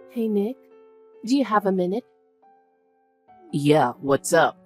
Hey Nick, do you have a minute? Yeah, what's up?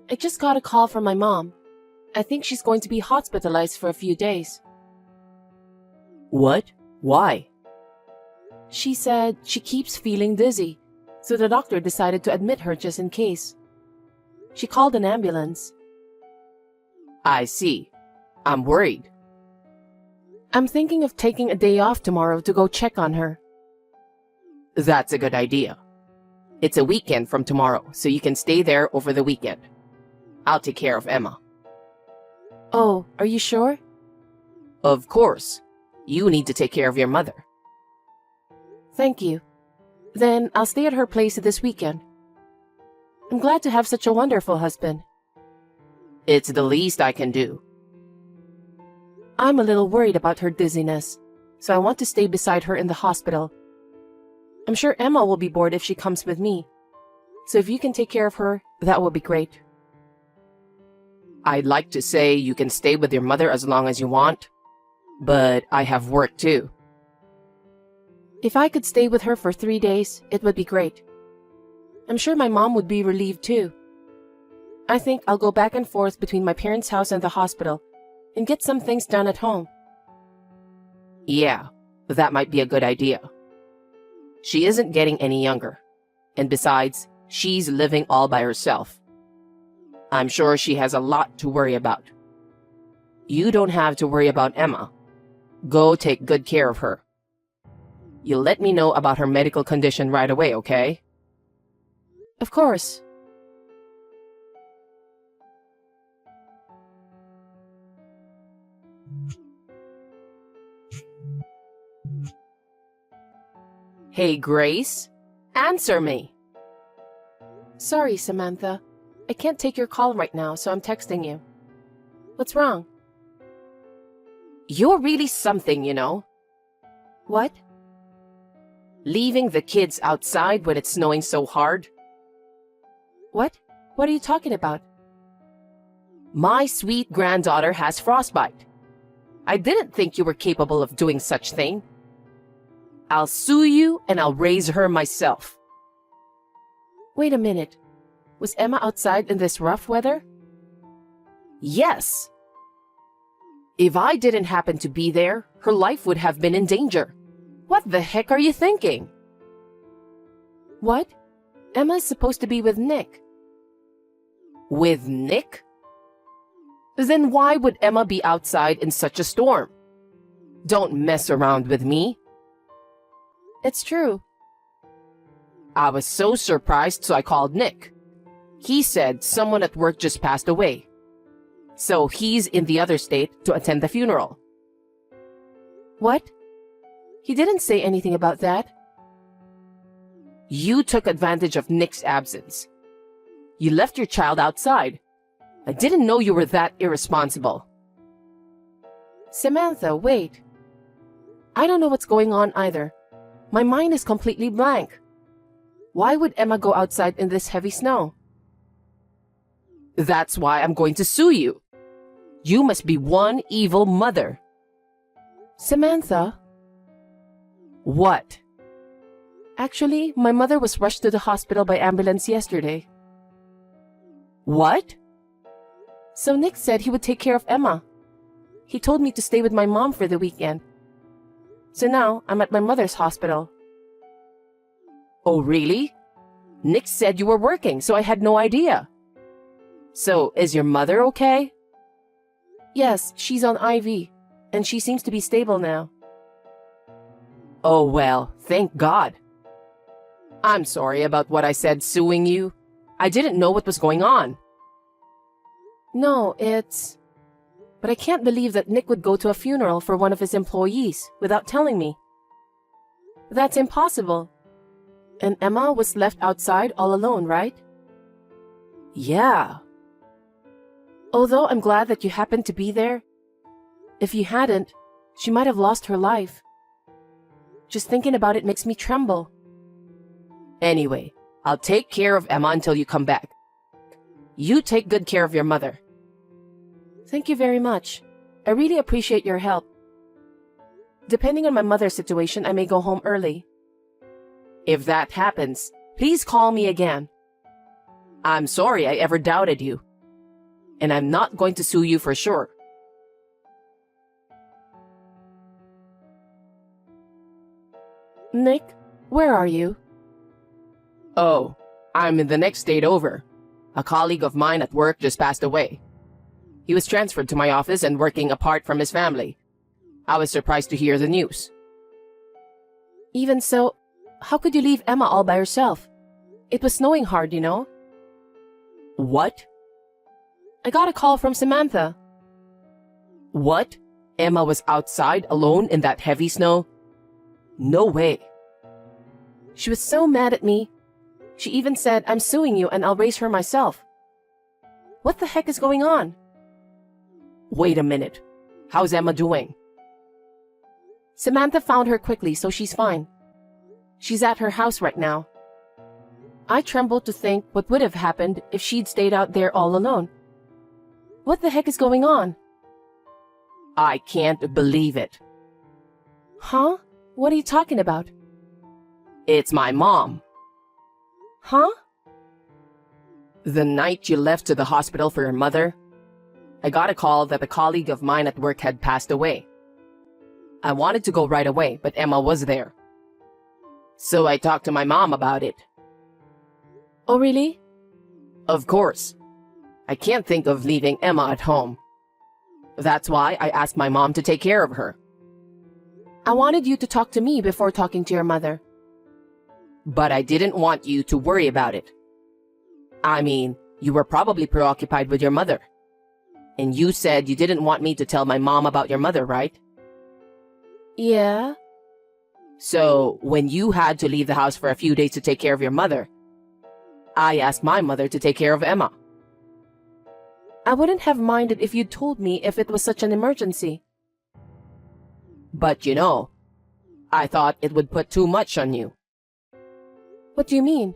I just got a call from my mom. I think she's going to be hospitalized for a few days. What? Why? She said she keeps feeling dizzy, so the doctor decided to admit her just in case. She called an ambulance. I see. I'm worried. I'm thinking of taking a day off tomorrow to go check on her. That's a good idea. It's a weekend from tomorrow, so you can stay there over the weekend. I'll take care of Emma. Oh, are you sure? Of course. You need to take care of your mother. Thank you. Then I'll stay at her place this weekend. I'm glad to have such a wonderful husband. It's the least I can do. I'm a little worried about her dizziness, so I want to stay beside her in the hospital. I'm sure Emma will be bored if she comes with me. So if you can take care of her, that will be great. I'd like to say you can stay with your mother as long as you want, but I have work too. If I could stay with her for 3 days, it would be great. I'm sure my mom would be relieved too. I think I'll go back and forth between my parents' house and the hospital and get some things done at home. Yeah, that might be a good idea. She isn't getting any younger, and besides, she's living all by herself. I'm sure she has a lot to worry about. You don't have to worry about Emma. Go take good care of her. You'll let me know about her medical condition right away, okay? Of course. Hey, Grace, answer me. Sorry, Samantha. I can't take your call right now, so I'm texting you. What's wrong? You're really something, you know. What? Leaving the kids outside when it's snowing so hard. What? What are you talking about? My sweet granddaughter has frostbite. I didn't think you were capable of doing such thing. I'll sue you and I'll raise her myself. Wait a minute. Was Emma outside in this rough weather? Yes. If I didn't happen to be there, her life would have been in danger. What the heck are you thinking? What? Emma is supposed to be with Nick. With Nick? Then why would Emma be outside in such a storm? Don't mess around with me. It's true. I was so surprised, so I called Nick. He said someone at work just passed away. So he's in the other state to attend the funeral. What? He didn't say anything about that. You took advantage of Nick's absence. You left your child outside. I didn't know you were that irresponsible. Samantha, wait. I don't know what's going on either. My mind is completely blank. Why would Emma go outside in this heavy snow? That's why I'm going to sue you. You must be one evil mother. Samantha? What? Actually, my mother was rushed to the hospital by ambulance yesterday. What? So Nick said he would take care of Emma. He told me to stay with my mom for the weekend. So now, I'm at my mother's hospital. Oh, really? Nick said you were working, so I had no idea. So, is your mother okay? Yes, she's on IV, and she seems to be stable now. Oh, well, thank God. I'm sorry about what I said suing you. I didn't know what was going on. No, But I can't believe that Nick would go to a funeral for one of his employees without telling me. That's impossible. And Emma was left outside all alone, right? Yeah. Although I'm glad that you happened to be there, if you hadn't, she might have lost her life. Just thinking about it makes me tremble. Anyway, I'll take care of Emma until you come back. You take good care of your mother. Thank you very much. I really appreciate your help. Depending on my mother's situation, I may go home early. If that happens, please call me again. I'm sorry I ever doubted you. And I'm not going to sue you for sure. Nick, where are you? Oh, I'm in the next state over. A colleague of mine at work just passed away. He was transferred to my office and working apart from his family. I was surprised to hear the news. Even so, how could you leave Emma all by herself? It was snowing hard, you know. What? I got a call from Samantha. What? Emma was outside alone in that heavy snow? No way. She was so mad at me. She even said, I'm suing you and I'll raise her myself. What the heck is going on? Wait a minute. How's Emma doing? Samantha found her quickly, so she's fine. She's at her house right now. I trembled to think what would have happened if she'd stayed out there all alone. What the heck is going on? I can't believe it. Huh? What are you talking about? It's my mom. Huh? The night you left to the hospital for your mother, I got a call that a colleague of mine at work had passed away. I wanted to go right away, but Emma was there. So I talked to my mom about it. Oh, really? Of course. I can't think of leaving Emma at home. That's why I asked my mom to take care of her. I wanted you to talk to me before talking to your mother. But I didn't want you to worry about it. I mean, you were probably preoccupied with your mother. And you said you didn't want me to tell my mom about your mother, right? Yeah. So, when you had to leave the house for a few days to take care of your mother, I asked my mother to take care of Emma. I wouldn't have minded if you'd told me if it was such an emergency. But you know, I thought it would put too much on you. What do you mean?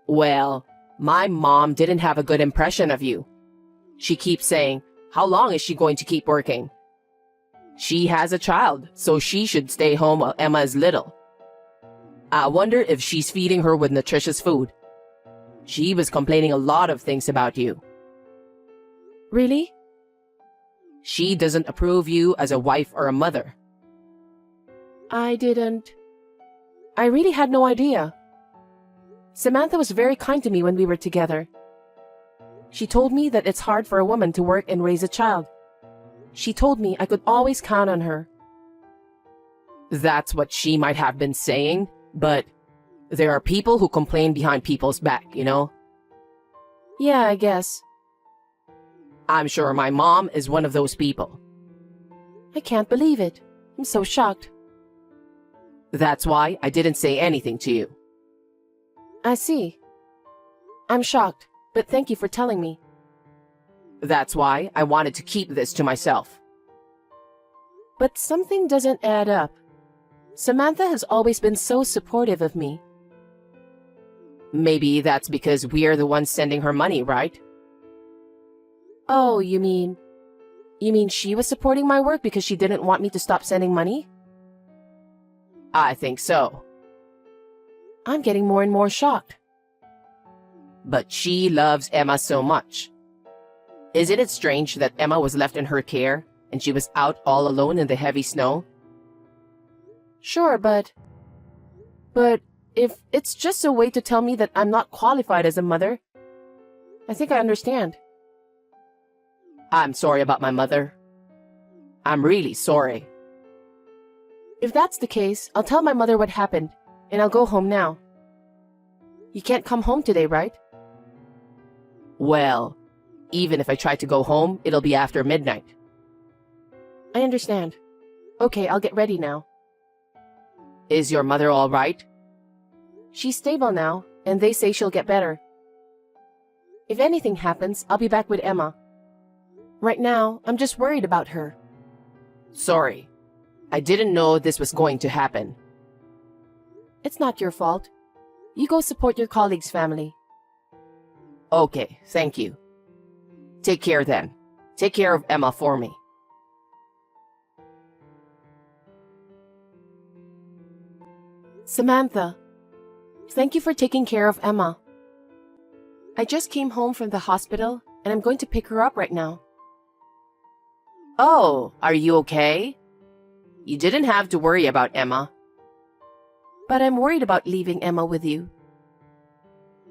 Well, my mom didn't have a good impression of you. She keeps saying, how long is she going to keep working? She has a child, so she should stay home while Emma is little. I wonder if she's feeding her with nutritious food. She was complaining a lot of things about you. Really? She doesn't approve you as a wife or a mother. I didn't. I really had no idea. Samantha was very kind to me when we were together. She told me that it's hard for a woman to work and raise a child. She told me I could always count on her. That's what she might have been saying, but there are people who complain behind people's back, you know? Yeah, I guess. I'm sure my mom is one of those people. I can't believe it. I'm so shocked. That's why I didn't say anything to you. I see. I'm shocked, but thank you for telling me. That's why I wanted to keep this to myself. But something doesn't add up. Samantha has always been so supportive of me. Maybe that's because we're the ones sending her money, right? Oh, you mean she was supporting my work because she didn't want me to stop sending money? I think so. I'm getting more and more shocked. But she loves Emma so much. Isn't it strange that Emma was left in her care and she was out all alone in the heavy snow? Sure, but if it's just a way to tell me that I'm not qualified as a mother, I think I understand. I'm sorry about my mother. I'm really sorry. If that's the case, I'll tell my mother what happened, and I'll go home now. You can't come home today, right? Well, even if I try to go home, it'll be after midnight. I understand. Okay, I'll get ready now. Is your mother all right? She's stable now, and they say she'll get better. If anything happens, I'll be back with Emma. Right now, I'm just worried about her. Sorry. I didn't know this was going to happen. It's not your fault. You go support your colleague's family. Okay, thank you. Take care then. Take care of Emma for me. Samantha, thank you for taking care of Emma. I just came home from the hospital and I'm going to pick her up right now. Oh, are you okay? You didn't have to worry about Emma. But I'm worried about leaving Emma with you.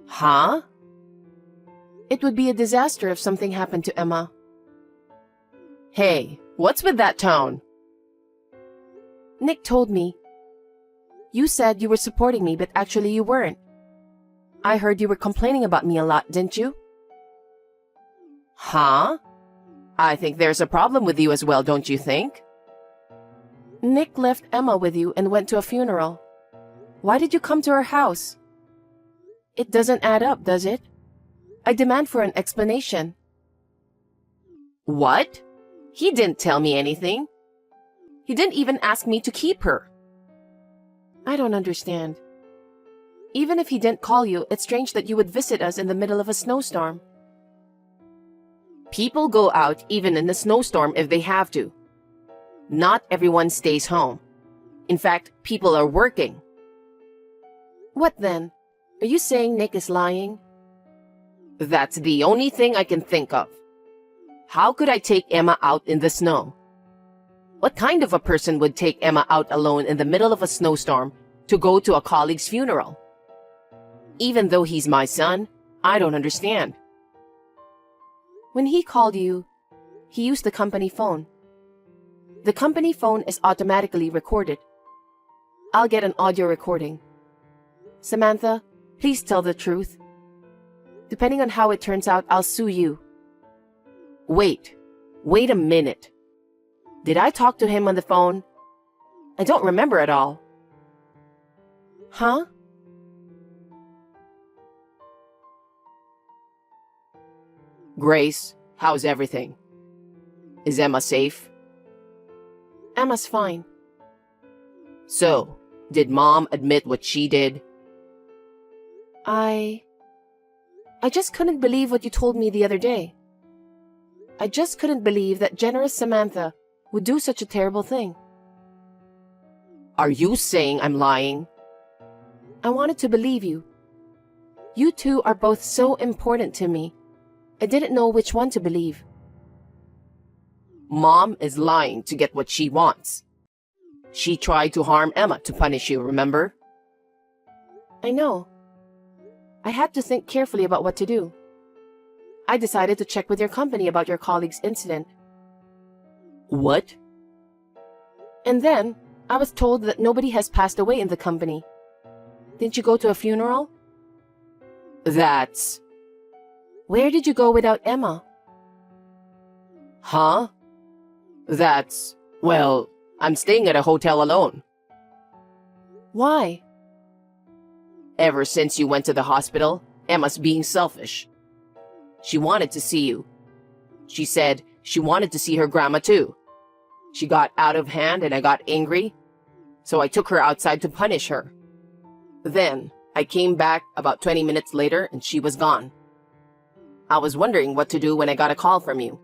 Huh? It would be a disaster if something happened to Emma. Hey, what's with that tone? Nick told me. You said you were supporting me, but actually you weren't. I heard you were complaining about me a lot, didn't you? Huh? I think there's a problem with you as well, don't you think? Nick left Emma with you and went to a funeral. Why did you come to her house? It doesn't add up, does it? I demand for an explanation. What? He didn't tell me anything. He didn't even ask me to keep her. I don't understand. Even if he didn't call you, it's strange that you would visit us in the middle of a snowstorm. People go out even in a snowstorm if they have to. Not everyone stays home. In fact, people are working. What then? Are you saying Nick is lying? That's the only thing I can think of. How could I take Emma out in the snow? What kind of a person would take Emma out alone in the middle of a snowstorm to go to a colleague's funeral? Even though he's my son, I don't understand. When he called you, he used the company phone. The company phone is automatically recorded. I'll get an audio recording. Samantha, please tell the truth. Depending on how it turns out, I'll sue you. Wait a minute. Did I talk to him on the phone? I don't remember at all. Huh? Grace, how's everything? Is Emma safe? Emma's fine. So, did Mom admit what she did? I just couldn't believe what you told me the other day. I just couldn't believe that generous Samantha would do such a terrible thing. Are you saying I'm lying? I wanted to believe you. You two are both so important to me. I didn't know which one to believe. Mom is lying to get what she wants. She tried to harm Emma to punish you, remember? I know. I had to think carefully about what to do. I decided to check with your company about your colleague's incident. What? And then, I was told that nobody has passed away in the company. Didn't you go to a funeral? That's... Where did you go without Emma? Huh? That's... Well, I'm staying at a hotel alone. Why? Ever since you went to the hospital, Emma's being selfish. She wanted to see you. She said she wanted to see her grandma too. She got out of hand and I got angry, so I took her outside to punish her. Then, I came back about 20 minutes later and she was gone. I was wondering what to do when I got a call from you.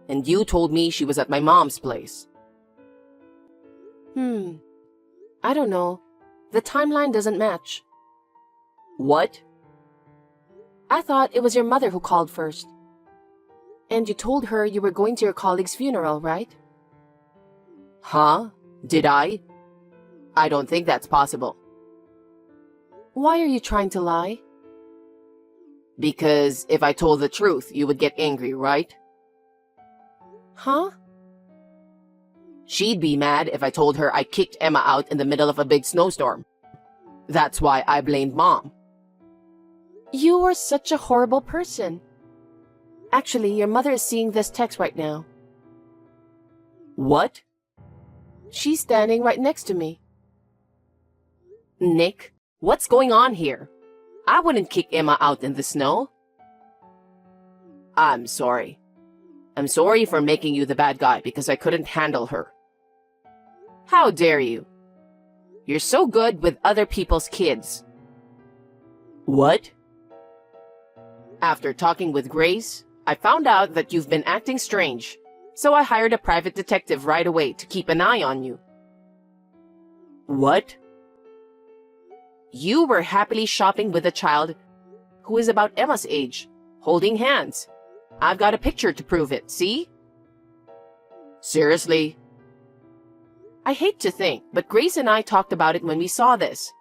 And you told me she was at my mom's place. I don't know. The timeline doesn't match. What? I thought it was your mother who called first. And you told her you were going to your colleague's funeral, right? Huh? Did I? I don't think that's possible. Why are you trying to lie? Because if I told the truth, you would get angry, right? Huh? She'd be mad if I told her I kicked Emma out in the middle of a big snowstorm. That's why I blamed Mom. You are such a horrible person. Actually, your mother is seeing this text right now. What? She's standing right next to me. Nick, what's going on here? I wouldn't kick Emma out in the snow. I'm sorry. I'm sorry for making you the bad guy because I couldn't handle her. How dare you? You're so good with other people's kids. What? After talking with Grace, I found out that you've been acting strange, so I hired a private detective right away to keep an eye on you. What? You were happily shopping with a child who is about Emma's age, holding hands. I've got a picture to prove it, see? Seriously? I hate to think, but Grace and I talked about it when we saw this.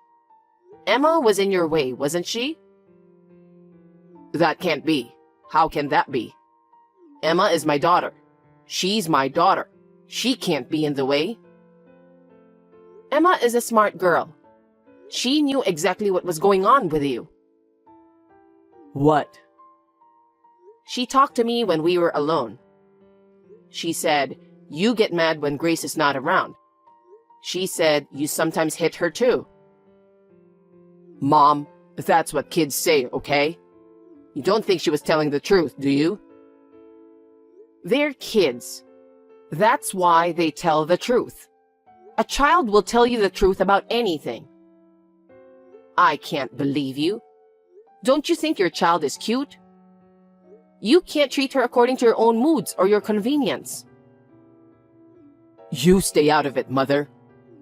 Emma was in your way, wasn't she? That can't be. How can that be? Emma is my daughter. She's my daughter. She can't be in the way. Emma is a smart girl. She knew exactly what was going on with you. What? She talked to me when we were alone. She said, you get mad when Grace is not around. She said you sometimes hit her too. Mom, that's what kids say, okay? You don't think she was telling the truth, do you? They're kids. That's why they tell the truth. A child will tell you the truth about anything. I can't believe you. Don't you think your child is cute? You can't treat her according to your own moods or your convenience. You stay out of it, Mother.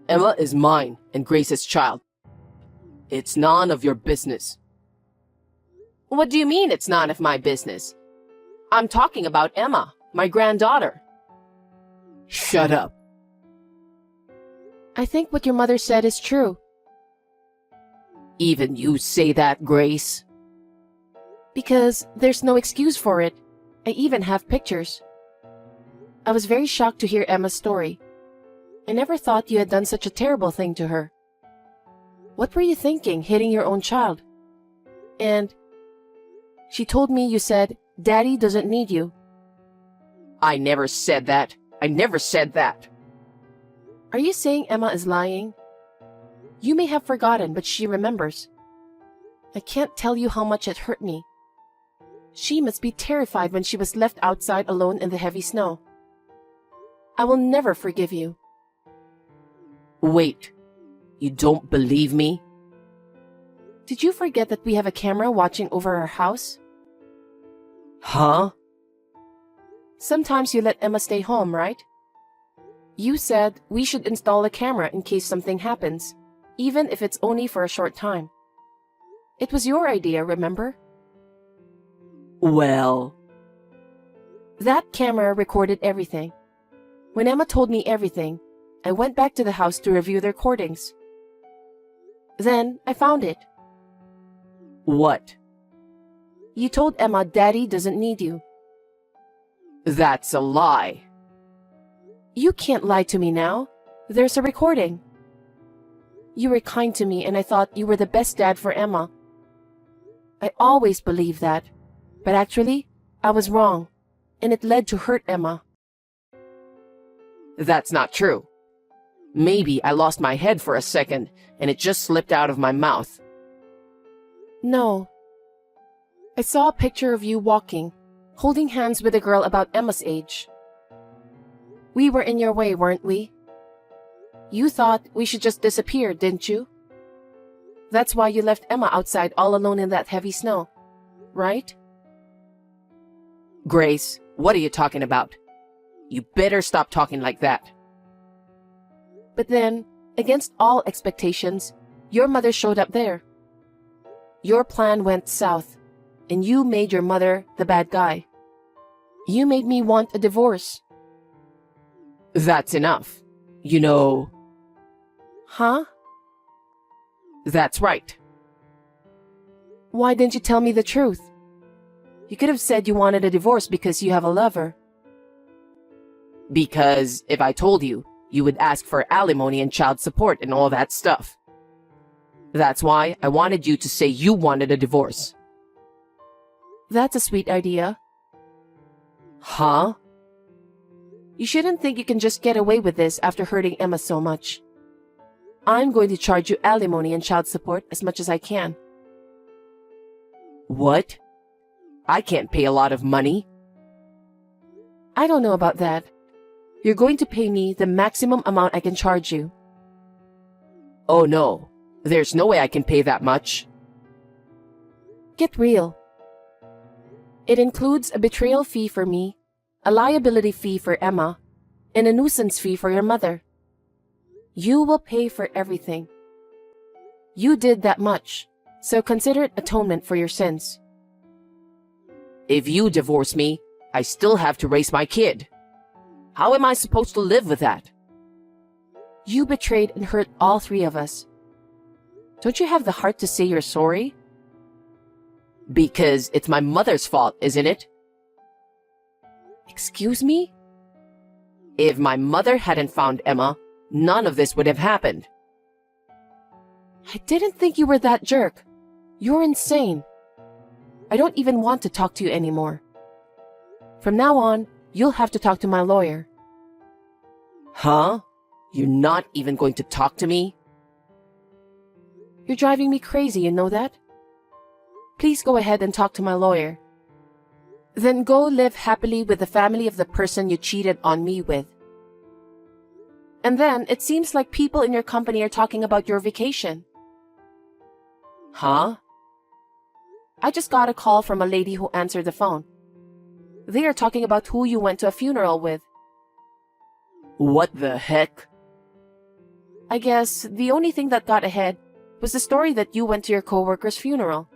Emma is mine and Grace's child. It's none of your business. What do you mean it's none of my business? I'm talking about Emma, my granddaughter. Shut up. I think what your mother said is true. Even you say that, Grace? Because there's no excuse for it. I even have pictures. I was very shocked to hear Emma's story. I never thought you had done such a terrible thing to her. What were you thinking, hitting your own child? And she told me you said, Daddy doesn't need you. I never said that. I never said that. Are you saying Emma is lying? You may have forgotten, but she remembers. I can't tell you how much it hurt me. She must be terrified when she was left outside alone in the heavy snow. I will never forgive you. Wait, you don't believe me? Did you forget that we have a camera watching over our house? Huh? Sometimes you let Emma stay home, right? You said we should install a camera in case something happens, even if it's only for a short time. It was your idea, remember? Well... That camera recorded everything. When Emma told me everything, I went back to the house to review the recordings. Then I found it. What? You told Emma Daddy doesn't need you. That's a lie. You can't lie to me now. There's a recording. You were kind to me and I thought you were the best dad for Emma. I always believed that. But actually, I was wrong. And it led to hurt Emma. That's not true. Maybe I lost my head for a second and it just slipped out of my mouth. No. I saw a picture of you walking, holding hands with a girl about Emma's age. We were in your way, weren't we? You thought we should just disappear, didn't you? That's why you left Emma outside all alone in that heavy snow, right? Grace, what are you talking about? You better stop talking like that. But then, against all expectations, your mother showed up there. Your plan went south, and you made your mother the bad guy. You made me want a divorce. That's enough. You know... Huh? That's right. Why didn't you tell me the truth? You could have said you wanted a divorce because you have a lover. Because if I told you, you would ask for alimony and child support and all that stuff. That's why I wanted you to say you wanted a divorce. That's a sweet idea. Huh? You shouldn't think you can just get away with this after hurting Emma so much. I'm going to charge you alimony and child support as much as I can. What? I can't pay a lot of money. I don't know about that. You're going to pay me the maximum amount I can charge you. Oh no, there's no way I can pay that much. Get real. It includes a betrayal fee for me, a liability fee for Emma, and a nuisance fee for your mother. You will pay for everything. You did that much, so consider it atonement for your sins. If you divorce me, I still have to raise my kid. How am I supposed to live with that? You betrayed and hurt all three of us. Don't you have the heart to say you're sorry? Because it's my mother's fault, isn't it? Excuse me? If my mother hadn't found Emma, none of this would have happened. I didn't think you were that jerk. You're insane. I don't even want to talk to you anymore. From now on, you'll have to talk to my lawyer. Huh? You're not even going to talk to me? You're driving me crazy, you know that? Please go ahead and talk to my lawyer. Then go live happily with the family of the person you cheated on me with. And then, it seems like people in your company are talking about your vacation. Huh? I just got a call from a lady who answered the phone. They are talking about who you went to a funeral with. What the heck? I guess the only thing that got ahead was the story that you went to your coworker's funeral.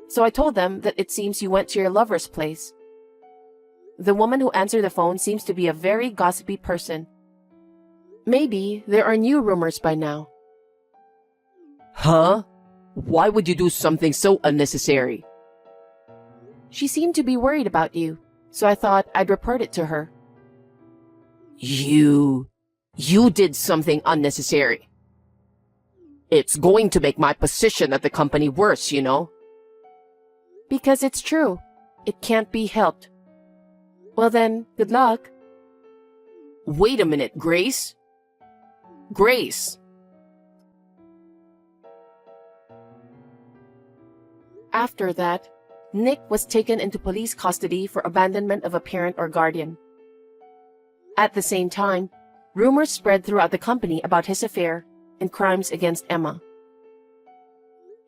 So I told them that it seems you went to your lover's place. The woman who answered the phone seems to be a very gossipy person. Maybe there are new rumors by now. Huh? Why would you do something so unnecessary? She seemed to be worried about you, so I thought I'd report it to her. You did something unnecessary. It's going to make my position at the company worse, you know? Because it's true. It can't be helped. Well then, good luck. Wait a minute, Grace? Grace! After that, Nick was taken into police custody for abandonment of a parent or guardian. At the same time, rumors spread throughout the company about his affair and crimes against Emma.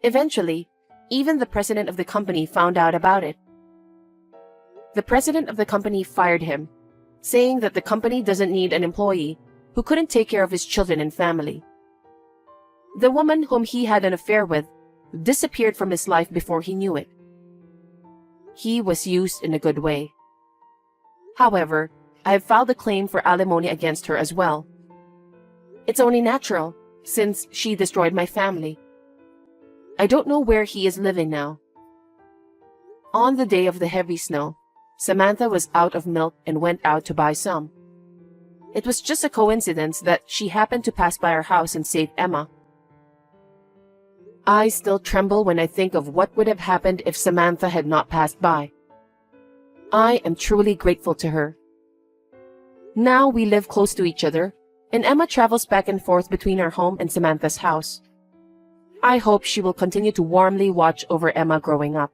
Eventually, even the president of the company found out about it. The president of the company fired him, saying that the company doesn't need an employee who couldn't take care of his children and family. The woman whom he had an affair with disappeared from his life before he knew it. He was used in a good way. However, I have filed a claim for alimony against her as well. It's only natural, since she destroyed my family. I don't know where he is living now. On the day of the heavy snow, Samantha was out of milk and went out to buy some. It was just a coincidence that she happened to pass by our house and saved Emma. I still tremble when I think of what would have happened if Samantha had not passed by. I am truly grateful to her. Now we live close to each other, and Emma travels back and forth between our home and Samantha's house. I hope she will continue to warmly watch over Emma growing up.